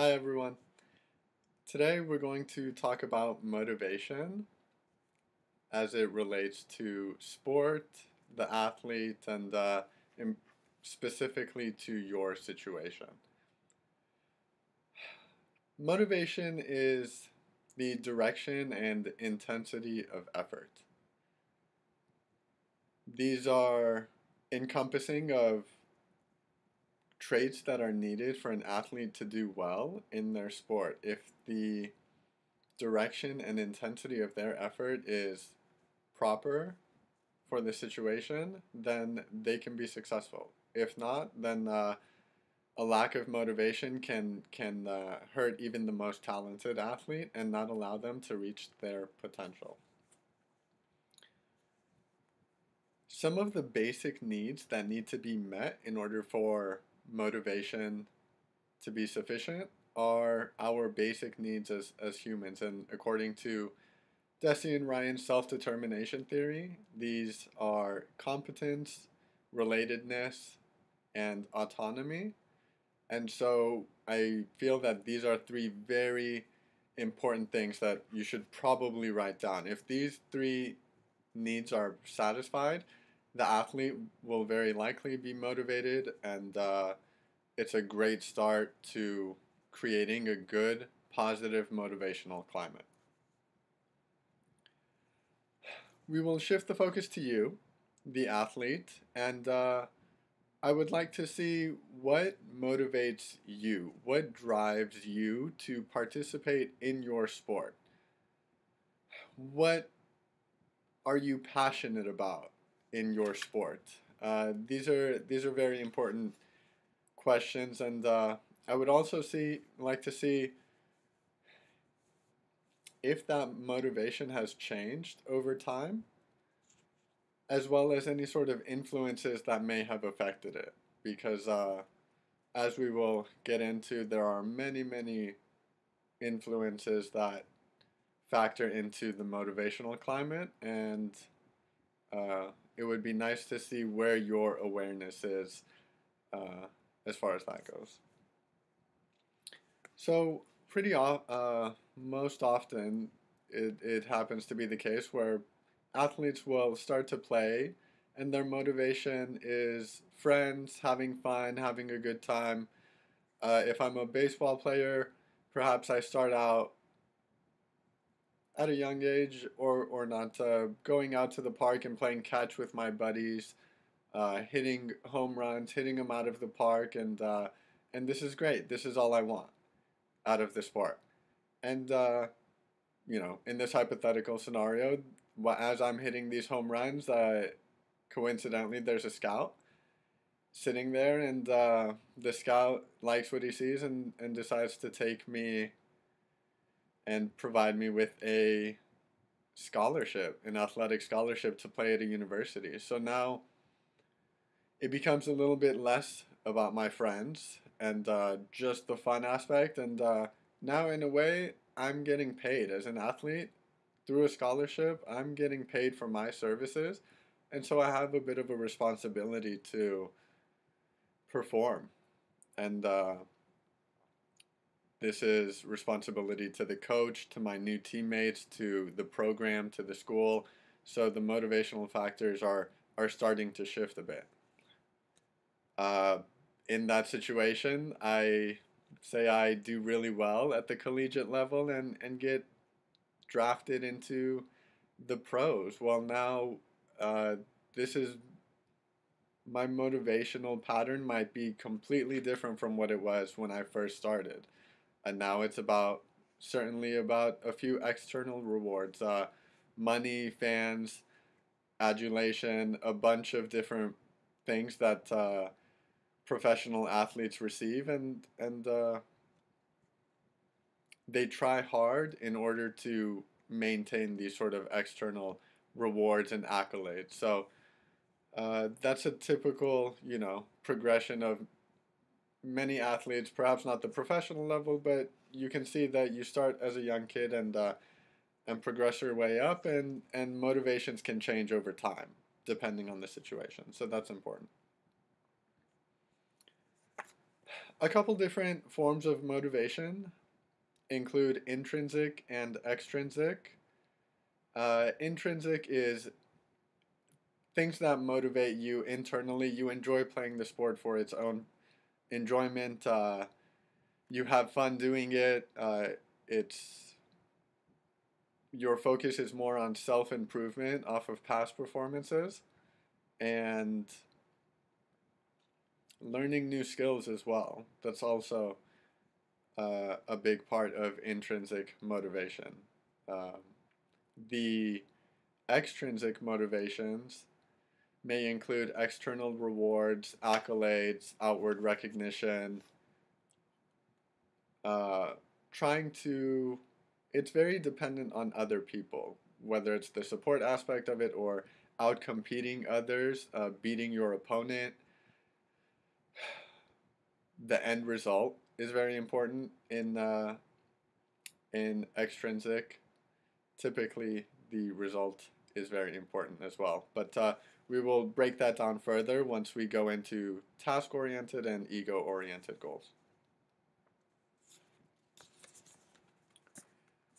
Hi everyone. Today we're going to talk about motivation as it relates to sport, the athlete, and specifically to your situation. Motivation is the direction and intensity of effort. These are encompassing of traits that are needed for an athlete to do well in their sport. If the direction and intensity of their effort is proper for the situation, then they can be successful. If not, then a lack of motivation can hurt even the most talented athlete and not allow them to reach their potential. Some of the basic needs that need to be met in order for motivation to be sufficient are our basic needs as humans. And according to Deci and Ryan's self-determination theory, these are competence, relatedness, and autonomy. And so I feel that these are three very important things that you should probably write down. If these three needs are satisfied, the athlete will very likely be motivated, and it's a great start to creating a good, positive, motivational climate. We will shift the focus to you, the athlete, and I would like to see what motivates you, what drives you to participate in your sport. What are you passionate about in your sport? These are very important questions, and I would also like to see if that motivation has changed over time, as well as any sort of influences that may have affected it. Because as we will get into, there are many influences that factor into the motivational climate, and it would be nice to see where your awareness is as far as that goes. So, most often, it happens to be the case where athletes will start to play, and their motivation is friends, having fun, having a good time. If I'm a baseball player, perhaps I start out at a young age or not, going out to the park and playing catch with my buddies, hitting home runs, hitting them out of the park, and this is great. This is all I want out of the sport. And in this hypothetical scenario, as I'm hitting these home runs, coincidentally, there's a scout sitting there, and the scout likes what he sees and decides to take me and provide me with a scholarship, an athletic scholarship to play at a university. So now it becomes a little bit less about my friends and just the fun aspect. And now, in a way, I'm getting paid as an athlete through a scholarship. I'm getting paid for my services. And so I have a bit of a responsibility to perform. And this is responsibility to the coach, to my new teammates, to the program, to the school. So the motivational factors are starting to shift a bit. In that situation, I say I do really well at the collegiate level and get drafted into the pros. Well, now this is my motivational pattern might be completely different from what it was when I first started. And now it's certainly about a few external rewards, money, fans, adulation, a bunch of different things that professional athletes receive, and they try hard in order to maintain these sort of external rewards and accolades. So that's a typical, progression of many athletes, perhaps not the professional level, but you can see that you start as a young kid and progress your way up, and motivations can change over time depending on the situation. So that's important. A couple different forms of motivation include intrinsic and extrinsic. Intrinsic is things that motivate you internally. You enjoy playing the sport for its own enjoyment. You have fun doing it. It's your focus is more on self improvement off of past performances and learning new skills as well. That's also a big part of intrinsic motivation. Um, the extrinsic motivations may include external rewards, accolades, outward recognition, uh, trying to, it's very dependent on other people, whether it's the support aspect of it or out competing others, beating your opponent. The end result is very important in extrinsic. Typically, the result is very important as well. But we will break that down further once we go into task-oriented and ego-oriented goals.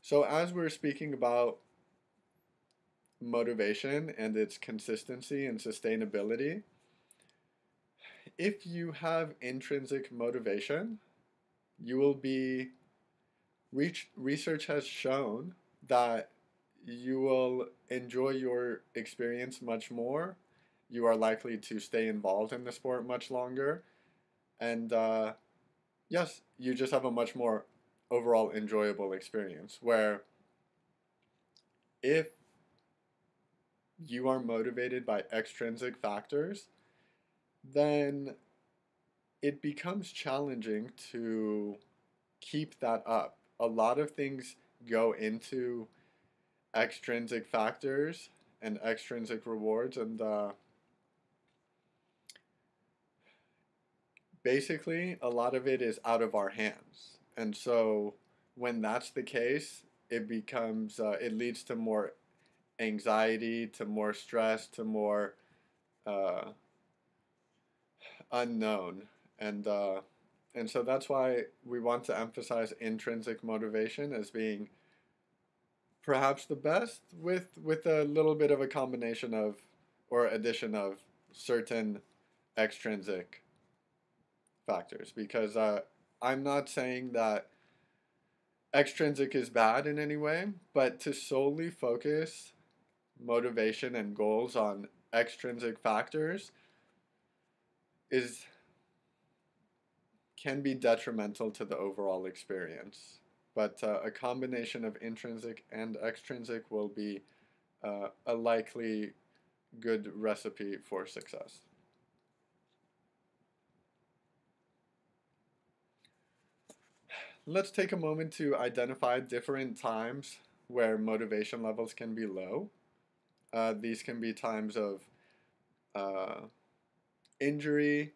So as we're speaking about motivation and its consistency and sustainability, if you have intrinsic motivation, you will be, research has shown that you will enjoy your experience much more. You are likely to stay involved in the sport much longer. And yes, you just have a much more overall enjoyable experience. Where if you are motivated by extrinsic factors, then it becomes challenging to keep that up. A lot of things go into extrinsic factors and extrinsic rewards, and basically a lot of it is out of our hands. And so when that's the case, it becomes it leads to more anxiety, to more stress, to more uh, unknown, and so that's why we want to emphasize intrinsic motivation as being perhaps the best, with a little bit of a combination of or addition of certain extrinsic factors, because I'm not saying that extrinsic is bad in any way, but to solely focus motivation and goals on extrinsic factors is can be detrimental to the overall experience. But a combination of intrinsic and extrinsic will be a likely good recipe for success. Let's take a moment to identify different times where motivation levels can be low. These can be times of uh, injury,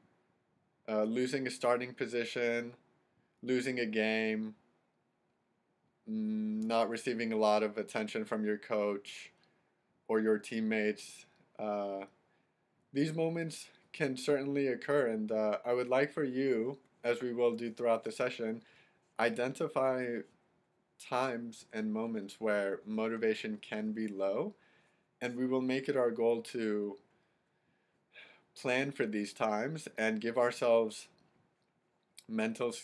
losing a starting position, losing a game, not receiving a lot of attention from your coach or your teammates. These moments can certainly occur, and I would like for you, as we will do throughout the session, identify times and moments where motivation can be low, and we will make it our goal to plan for these times and give ourselves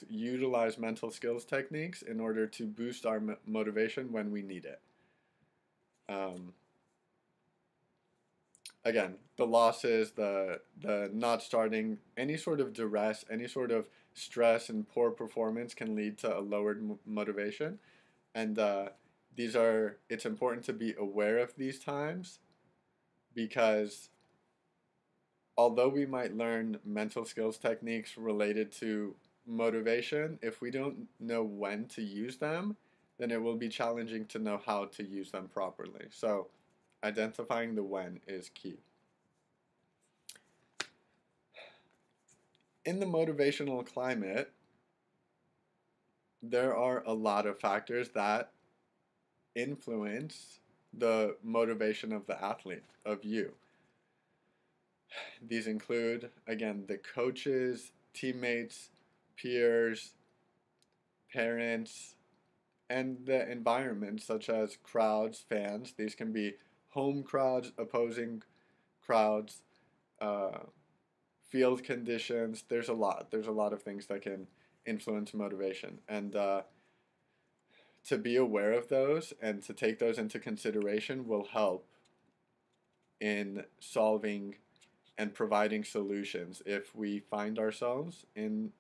utilize mental skills techniques in order to boost our motivation when we need it. Again, the losses, the not starting, any sort of duress, any sort of stress and poor performance can lead to a lowered motivation, and it's important to be aware of these times, because although we might learn mental skills techniques related to motivation, if we don't know when to use them, then it will be challenging to know how to use them properly. So identifying the when is key. In the motivational climate, there are a lot of factors that influence the motivation of the athlete, of you. These include, again, the coaches, teammates, peers, parents, and the environment, such as crowds, fans. These can be home crowds, opposing crowds, uh, field conditions. There's a lot. There's a lot of things that can influence motivation. And to be aware of those and to take those into consideration will help in solving and providing solutions if we find ourselves in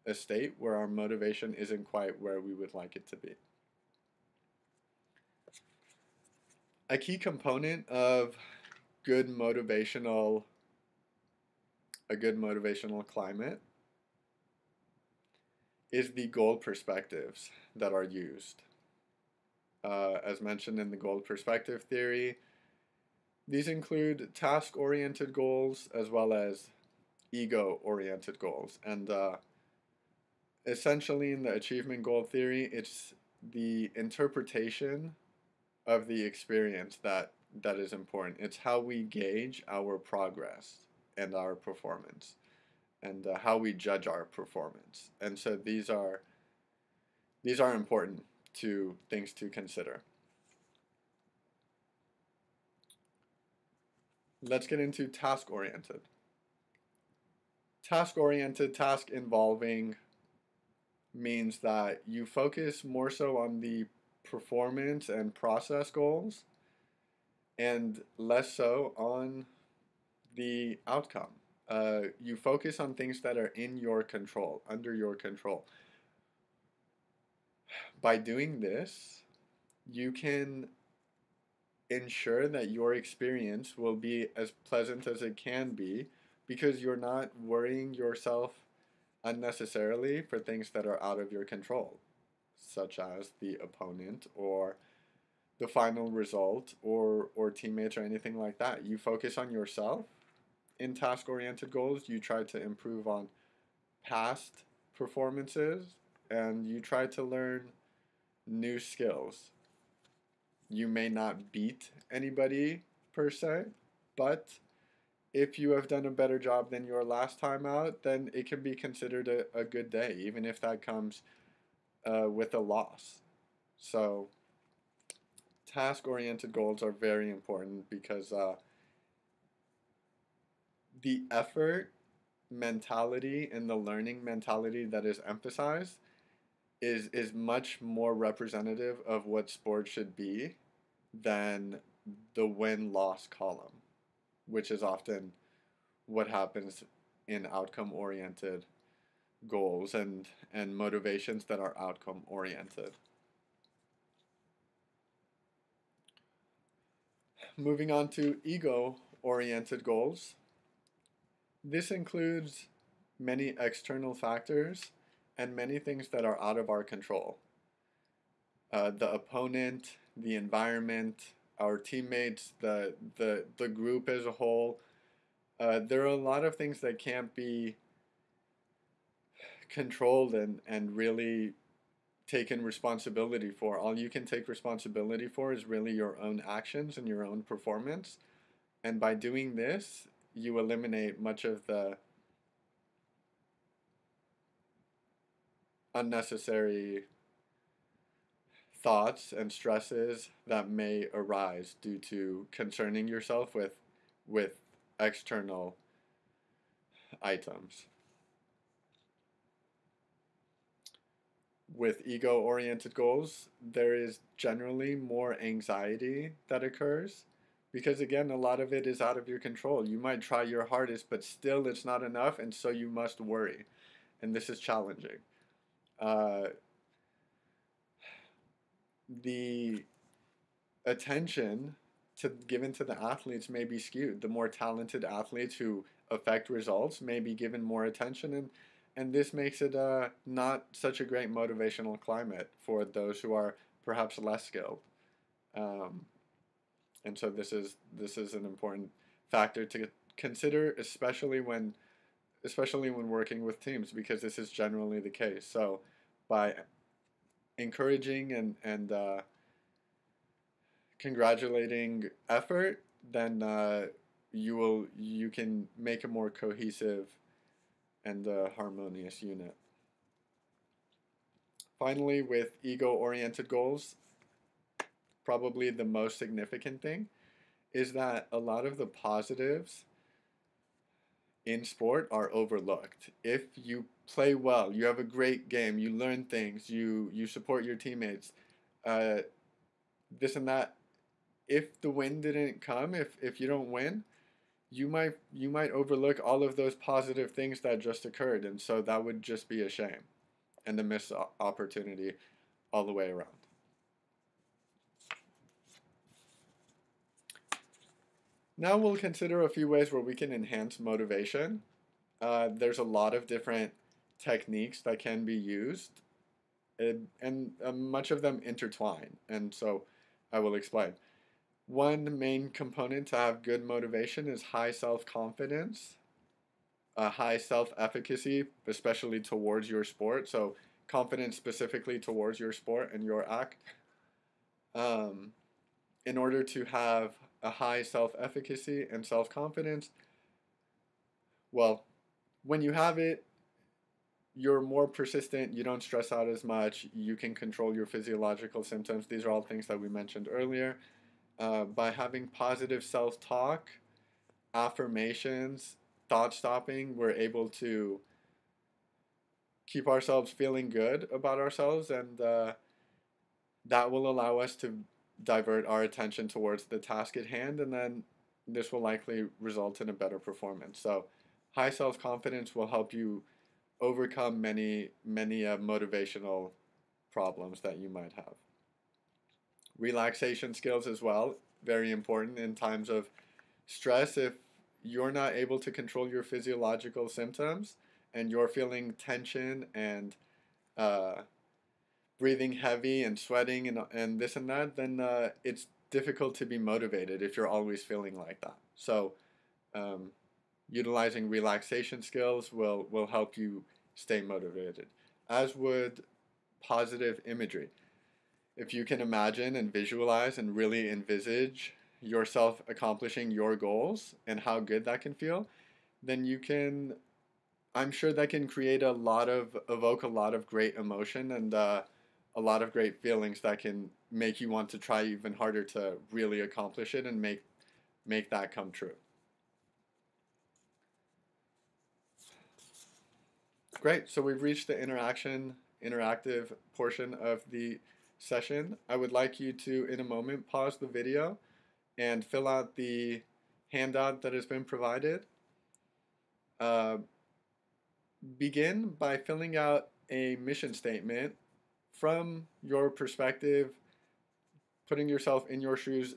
a state where our motivation isn't quite where we would like it to be. A key component of good motivational a good motivational climate is the goal perspectives that are used. As mentioned in the goal perspective theory, these include task-oriented goals as well as ego-oriented goals. And essentially in the achievement goal theory, it's the interpretation of the experience that is important. It's how we gauge our progress and our performance, and how we judge our performance. And so these are important things to consider. Let's get into task-oriented. Task-oriented, task involving means that you focus more so on the performance and process goals and less so on the outcome. You focus on things that are in your control, under your control. By doing this, you can ensure that your experience will be as pleasant as it can be because you're not worrying yourself unnecessarily for things that are out of your control, such as the opponent or the final result or teammates or anything like that. You focus on yourself. In task-oriented goals, you try to improve on past performances and you try to learn new skills. You may not beat anybody per se, but if you have done a better job than your last time out, then it can be considered a good day, even if that comes with a loss. So task-oriented goals are very important because the effort mentality and the learning mentality that is emphasized is much more representative of what sports should be than the win-loss column, which is often what happens in outcome-oriented goals and motivations that are outcome-oriented. Moving on to ego-oriented goals. This includes many external factors and many things that are out of our control. The opponent, the environment, our teammates, the group as a whole. There are a lot of things that can't be controlled and really taken responsibility for. All you can take responsibility for is really your own actions and your own performance. And by doing this, you eliminate much of the unnecessary thoughts and stresses that may arise due to concerning yourself with external items. With ego-oriented goals, there is generally more anxiety that occurs because, again, a lot of it is out of your control. You might try your hardest, but still it's not enough, and so you must worry. And this is challenging. The attention given to the athletes may be skewed. The more talented athletes who affect results may be given more attention, and this makes it not such a great motivational climate for those who are perhaps less skilled. And so this is an important factor to consider, especially when working with teams, because this is generally the case. So by encouraging and congratulating effort, then you can make a more cohesive and harmonious unit. Finally, with ego-oriented goals, probably the most significant thing is that a lot of the positives in sport are overlooked. If you play well, you have a great game, you learn things, you support your teammates, uh, this and that. If the win didn't come, if you don't win, you might overlook all of those positive things that just occurred, and so that would just be a shame and a missed opportunity all the way around. Now we'll consider a few ways where we can enhance motivation. There's a lot of different techniques that can be used, and much of them intertwine, and so I will explain. One main component to have good motivation is high self-confidence, high self-efficacy, especially towards your sport. So confidence specifically towards your sport and your act. Um, in order to have a high self-efficacy and self-confidence, well, when you have it, you're more persistent, you don't stress out as much, you can control your physiological symptoms. These are all things that we mentioned earlier. By having positive self-talk, affirmations, thought stopping, we're able to keep ourselves feeling good about ourselves, and that will allow us to divert our attention towards the task at hand, and then this will likely result in a better performance. So high self-confidence will help you overcome many motivational problems that you might have. Relaxation skills as well, very important in times of stress. If you're not able to control your physiological symptoms and you're feeling tension and breathing heavy and sweating and this and that, then it's difficult to be motivated if you're always feeling like that. So utilizing relaxation skills will help you stay motivated, as would positive imagery. If you can imagine and visualize and really envisage yourself accomplishing your goals and how good that can feel, then I'm sure that can evoke a lot of great emotion and a lot of great feelings that can make you want to try even harder to really accomplish it and make that come true. Great, so we've reached the interactive portion of the session. I would like you to, in a moment, pause the video and fill out the handout that has been provided. Begin by filling out a mission statement from your perspective, putting yourself in your shoes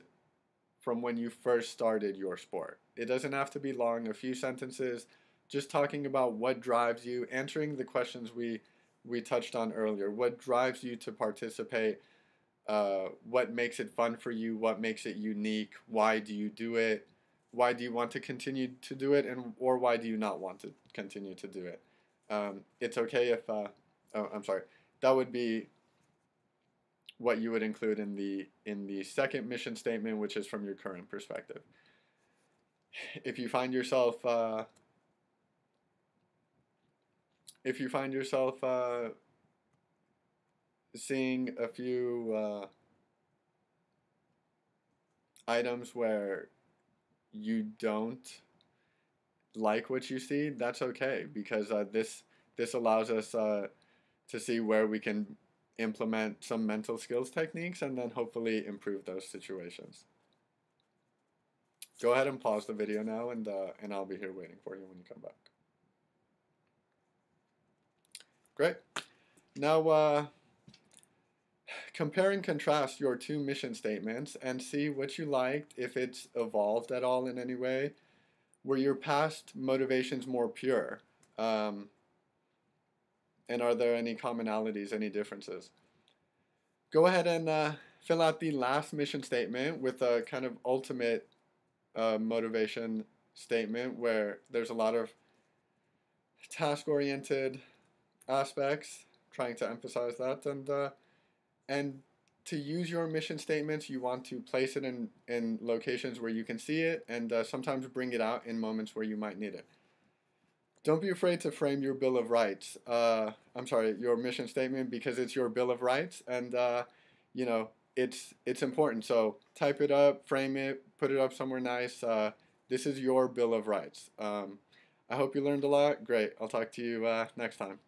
from when you first started your sport. It doesn't have to be long, a few sentences, just talking about what drives you, answering the questions we touched on earlier. What drives you to participate? What makes it fun for you? What makes it unique? Why do you do it? Why do you want to continue to do it? Or why do you not want to continue to do it? It's okay if, I'm sorry, that would be what you would include in the second mission statement, which is from your current perspective. If you find yourself seeing a few items where you don't like what you see, that's okay, because this allows us to see where we can implement some mental skills techniques and then hopefully improve those situations. Go ahead and pause the video now, and I'll be here waiting for you when you come back. Great. Now compare and contrast your two mission statements and see what you liked, if it's evolved at all in any way. Were your past motivations more pure? And are there any commonalities, any differences? Go ahead and fill out the last mission statement with a kind of ultimate motivation statement where there's a lot of task-oriented aspects, trying to emphasize that, and to use your mission statements, you want to place it in locations where you can see it, and sometimes bring it out in moments where you might need it. don't be afraid to frame your Bill of Rights. I'm sorry, your mission statement, because it's your Bill of Rights, and you know it's important. So type it up, frame it, put it up somewhere nice. This is your Bill of Rights. I hope you learned a lot. Great. I'll talk to you next time.